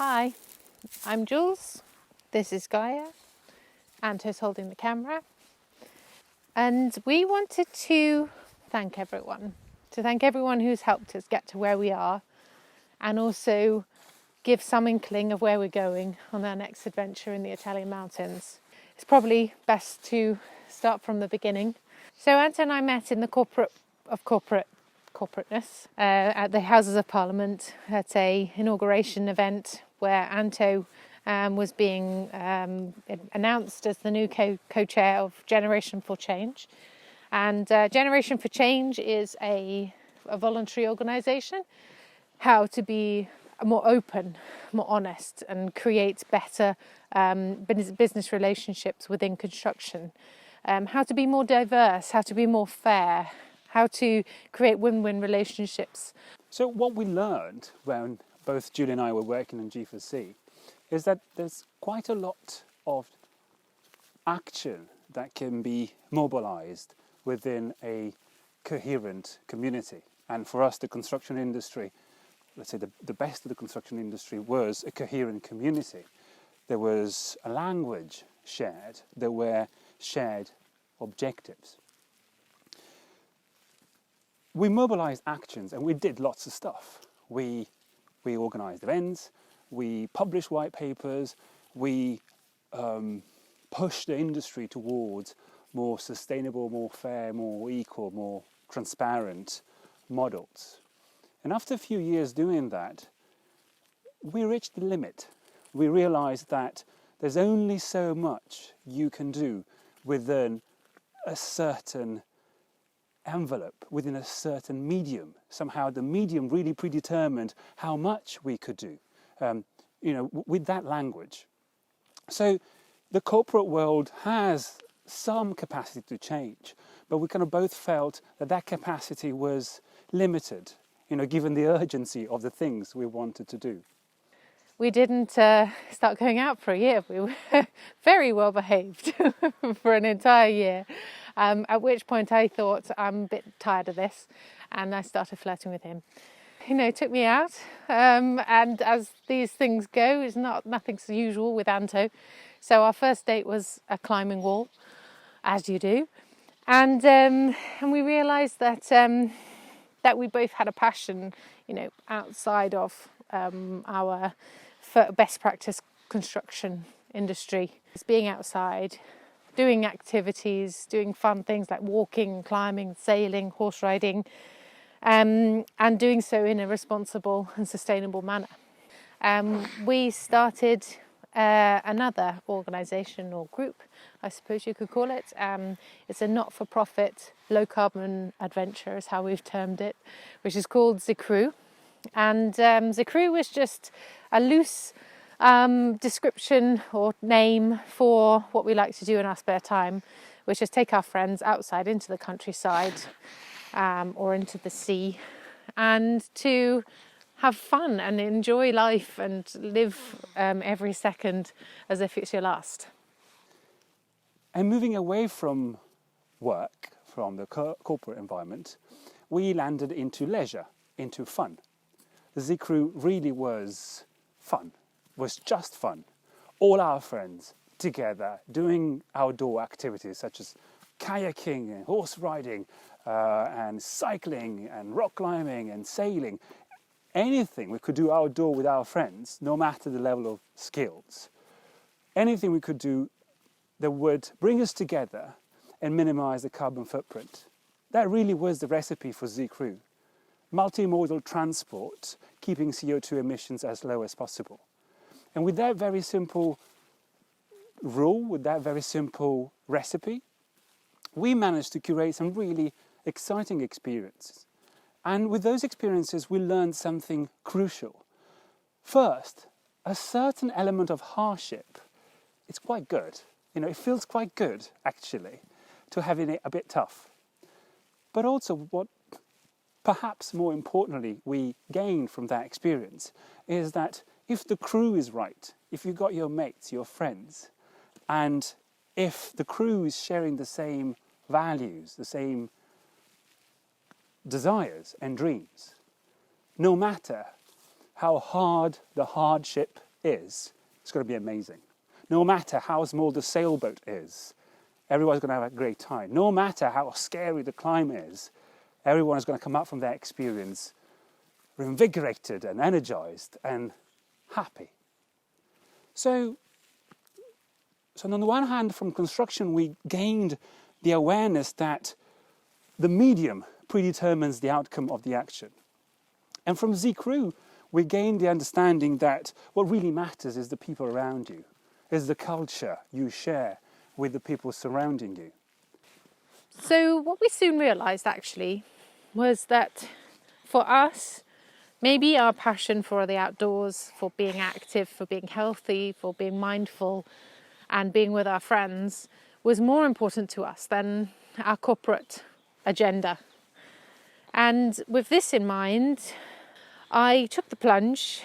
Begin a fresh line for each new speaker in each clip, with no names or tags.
Hi, I'm Jules, this is Gaia, Anto's holding the camera, and we wanted to thank everyone who's helped us get to where we are, and also give some inkling of where we're going on our next adventure in the Italian mountains. It's probably best to start from the beginning. So Anto and I met in the corporateness at the Houses of Parliament at a inauguration event where Anto was being announced as the new co-chair of Generation for Change. And Generation for Change is a voluntary organisation, how to be more open, more honest, and create better business relationships within construction. How to be more diverse, how to be more fair, how to create win-win relationships.
So what we learned when both Julie and I were working on G4C is that there's quite a lot of action that can be mobilised within a coherent community. And for us, the construction industry, let's say the best of the construction industry was a coherent community. There was a language shared, there were shared objectives. We mobilised actions and we did lots of stuff. We organised events, we published white papers, we pushed the industry towards more sustainable, more fair, more equal, more transparent models. And after a few years doing that, we reached the limit. We realised that there's only so much you can do within a certain envelope, within a certain medium. Somehow the medium really predetermined how much we could do, with that language. So the corporate world has some capacity to change, but we kind of both felt that capacity was limited, given the urgency of the things we wanted to do.
We didn't start going out for a year. We were very well behaved for an entire year. At which point I thought, I'm a bit tired of this, and I started flirting with him. Took me out, and as these things go, it's nothing's usual with Anto. So our first date was a climbing wall, as you do, and we realised that we both had a passion, outside of our best practice construction industry. It's being outside, doing activities, doing fun things like walking, climbing, sailing, horse riding, and doing so in a responsible and sustainable manner. We started another organisation or group, I suppose you could call it. It's a not-for-profit, low-carbon adventure is how we've termed it, which is called Zicrew. And Zicrew was just a loose description or name for what we like to do in our spare time, which is take our friends outside into the countryside or into the sea and to have fun and enjoy life and live every second as if it's your last.
And moving away from work, from the corporate environment, we landed into leisure, into fun. The Zicrew really was fun, was just fun. All our friends together doing outdoor activities such as kayaking and horse riding and cycling and rock climbing and sailing. Anything we could do outdoor with our friends, no matter the level of skills. Anything we could do that would bring us together and minimise the carbon footprint. That really was the recipe for Zicrew. Multimodal transport, keeping CO2 emissions as low as possible. And with that very simple rule, with that very simple recipe, we managed to curate some really exciting experiences. And with those experiences, we learned something crucial. First, a certain element of hardship, it's quite good. It feels quite good, actually, to having it a bit tough. But also what perhaps more importantly we gain from that experience is that if the crew is right, if you've got your mates, your friends, and if the crew is sharing the same values, the same desires and dreams, no matter how hard the hardship is, it's going to be amazing. No matter how small the sailboat is, everyone's going to have a great time. No matter how scary the climb is, everyone is going to come out from their experience reinvigorated and energized and happy. So on the one hand, from construction, we gained the awareness that the medium predetermines the outcome of the action. And from Z-Crew, we gained the understanding that what really matters is the people around you, is the culture you share with the people surrounding you.
So what we soon realised actually was that for us, maybe our passion for the outdoors, for being active, for being healthy, for being mindful and being with our friends was more important to us than our corporate agenda. And with this in mind, I took the plunge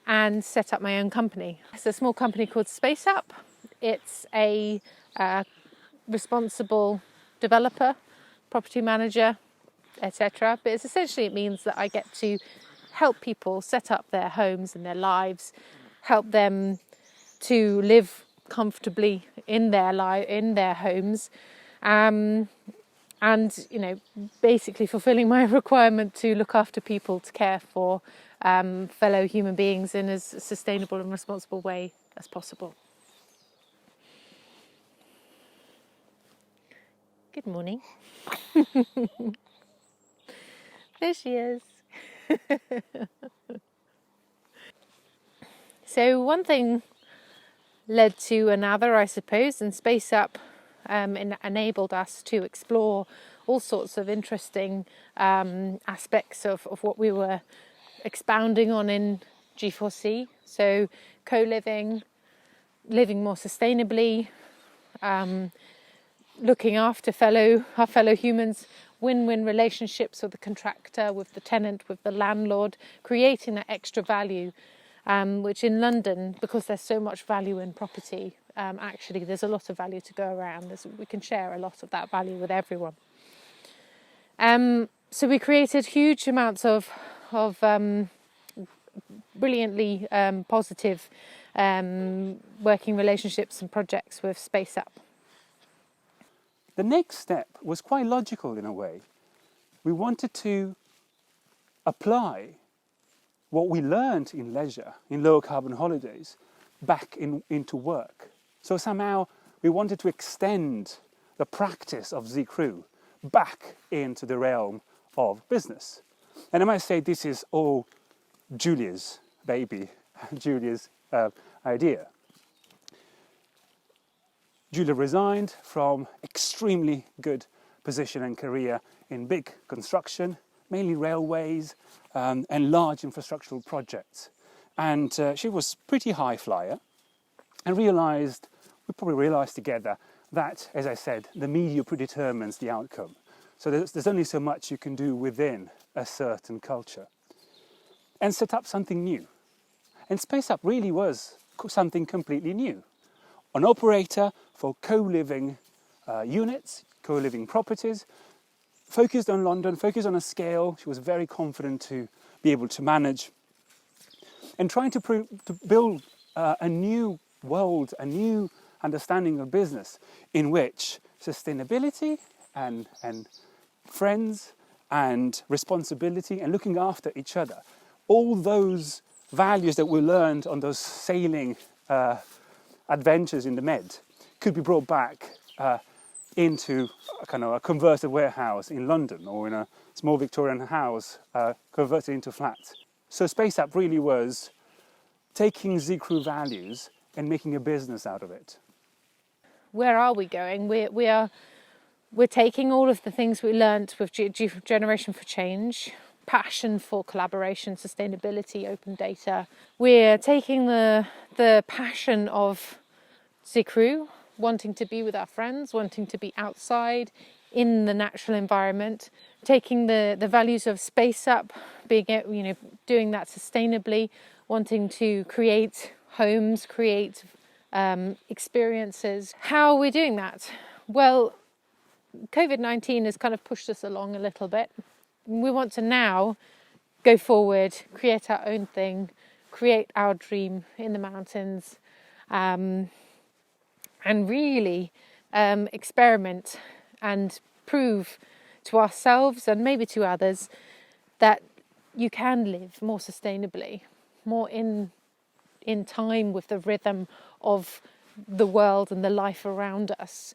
and set up my own company. It's a small company called SpaceUp. It's a responsible developer, property manager, etc. But it means that I get to help people set up their homes and their lives, help them to live comfortably in their homes, and basically fulfilling my requirement to look after people, to care for fellow human beings in as sustainable and responsible way as possible. Good morning. There she is. So one thing led to another, I suppose, and SpaceUp enabled us to explore all sorts of interesting aspects of what we were expounding on in G4C. So co-living, living more sustainably, looking after our fellow humans, win-win relationships with the contractor, with the tenant, with the landlord, creating that extra value, which in London, because there's so much value in property, actually there's a lot of value to go around. We can share a lot of that value with everyone. So we created huge amounts of brilliantly positive working relationships and projects with SpaceUp.
The next step was quite logical in a way. We wanted to apply what we learned in leisure, in low carbon holidays, back into work. So somehow we wanted to extend the practice of Z-Crew back into the realm of business. And I might say this is all Julia's baby, Julia's idea. Julia resigned from extremely good position and career in big construction, mainly railways and large infrastructural projects. And she was pretty high flyer and we probably realized together that, as I said, the media predetermines the outcome. So there's only so much you can do within a certain culture. And set up something new. And SpaceUp really was something completely new. An operator for co-living units, co-living properties, focused on London, focused on a scale she was very confident to be able to manage, and trying to build a new world, a new understanding of business in which sustainability and friends and responsibility and looking after each other, all those values that we learned on those sailing adventures in the Med could be brought back into a converted warehouse in London or in a small Victorian house converted into flats. So SpaceUp really was taking Z-Crew values and making a business out of it.
Where are we going? We're taking all of the things we learnt with Generation for Change, passion for collaboration, sustainability, open data. We're taking the passion of Z-Crew, wanting to be with our friends, wanting to be outside in the natural environment, taking the values of SpaceUp, doing that sustainably, wanting to create homes, create experiences. How are we doing that? Well, COVID-19 has kind of pushed us along a little bit. We want to now go forward, create our own thing, create our dream in the mountains, and really experiment and prove to ourselves and maybe to others that you can live more sustainably, more in time with the rhythm of the world and the life around us.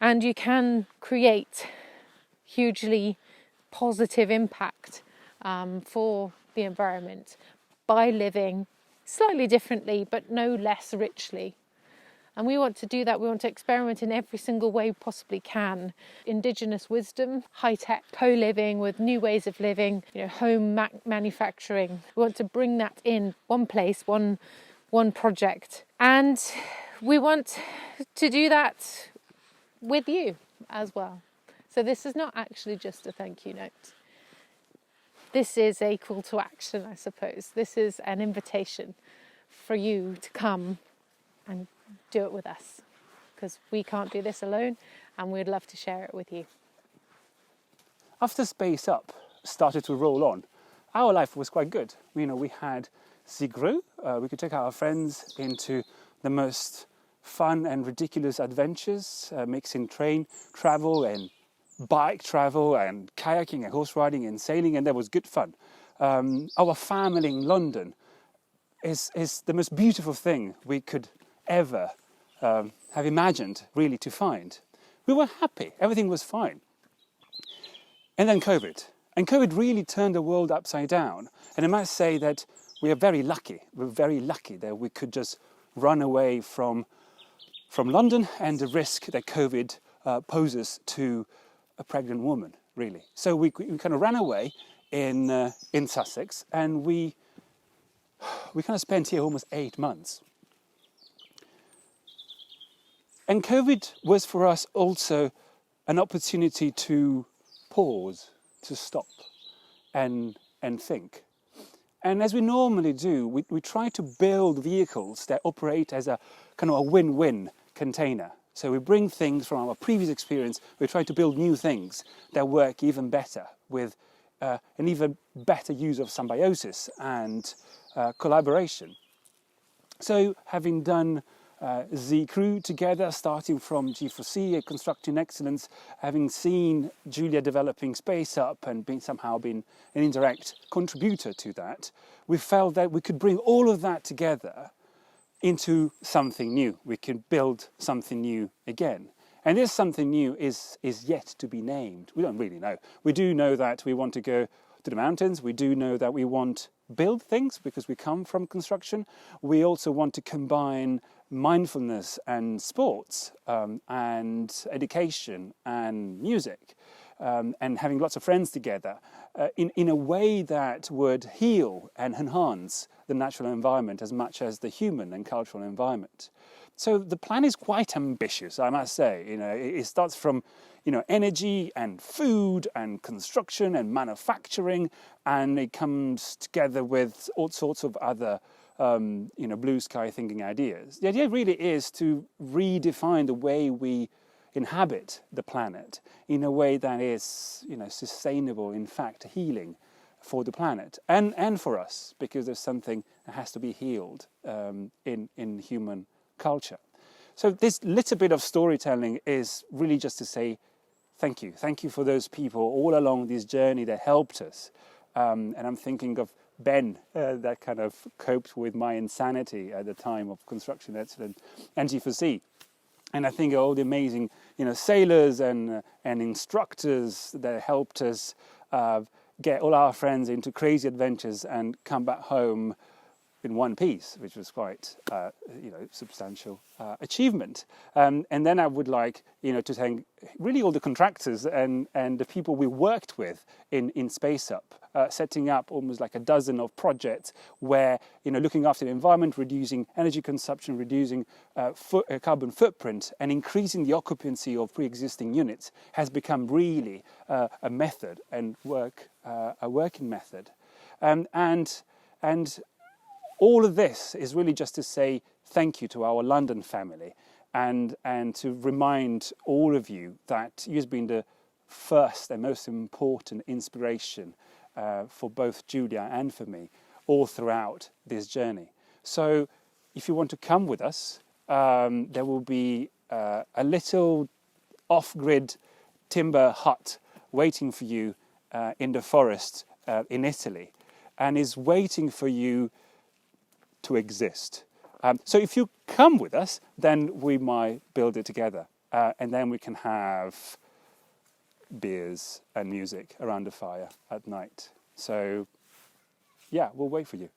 And you can create hugely positive impact for the environment by living slightly differently but no less richly. And we want to do that. We want to experiment in every single way we possibly can. Indigenous wisdom, high-tech co-living with new ways of living, home manufacturing. We want to bring that in one place, one project. And we want to do that with you as well. So this is not actually just a thank you note. This is a call to action, I suppose. This is an invitation for you to come and do it with us, because we can't do this alone and we'd love to share it with you.
After Space Up started to roll on, our life was quite good. We had Zigru. We could take our friends into the most fun and ridiculous adventures, mixing train travel and bike travel and kayaking and horse riding and sailing, and that was good fun. Our family in London is the most beautiful thing we could ever have imagined really to find. We were happy, everything was fine. And then COVID. And COVID really turned the world upside down. And I must say that we are very lucky. We're very lucky that we could just run away from London and the risk that COVID poses to a pregnant woman, really. So we kind of ran away in Sussex, and we kind of spent here almost 8 months. And COVID was for us also an opportunity to pause, to stop and think. And as we normally do, we try to build vehicles that operate as a kind of a win-win container. So we bring things from our previous experience, we try to build new things that work even better with an even better use of symbiosis and collaboration. So having done Z Crew together, starting from G4C, a constructing excellence, having seen Julia developing Space Up and somehow been an indirect contributor to that, we felt that we could bring all of that together into something new. We could build something new again. And this something new is yet to be named. We don't really know. We do know that we want to go to the mountains. We do know that we want to build things because we come from construction. We also want to combine mindfulness and sports and education and music and having lots of friends together in a way that would heal and enhance the natural environment as much as the human and cultural environment. So the plan is quite ambitious, I must say. It starts from energy and food and construction and manufacturing, and it comes together with all sorts of other blue sky thinking ideas. The idea really is to redefine the way we inhabit the planet in a way that is, sustainable, in fact, healing for the planet and for us, because there's something that has to be healed in human culture. So this little bit of storytelling is really just to say thank you. Thank you for those people all along this journey that helped us. And I'm thinking of Ben, that kind of coped with my insanity at the time of Construction Excellence and G4C. And I think all the amazing, sailors and instructors that helped us get all our friends into crazy adventures and come back home in one piece, which was quite, substantial achievement. And then I would like, to thank really all the contractors and the people we worked with in Space Up, setting up almost like a dozen of projects where, looking after the environment, reducing energy consumption, reducing carbon footprint, and increasing the occupancy of pre-existing units has become really a method and a working method. And all of this is really just to say thank you to our London family and to remind all of you that you've been the first and most important inspiration for both Julia and for me all throughout this journey. So if you want to come with us, there will be a little off-grid timber hut waiting for you in the forest in Italy, and is waiting for you to exist. So if you come with us, then we might build it together, and then we can have beers and music around the fire at night. So yeah, we'll wait for you.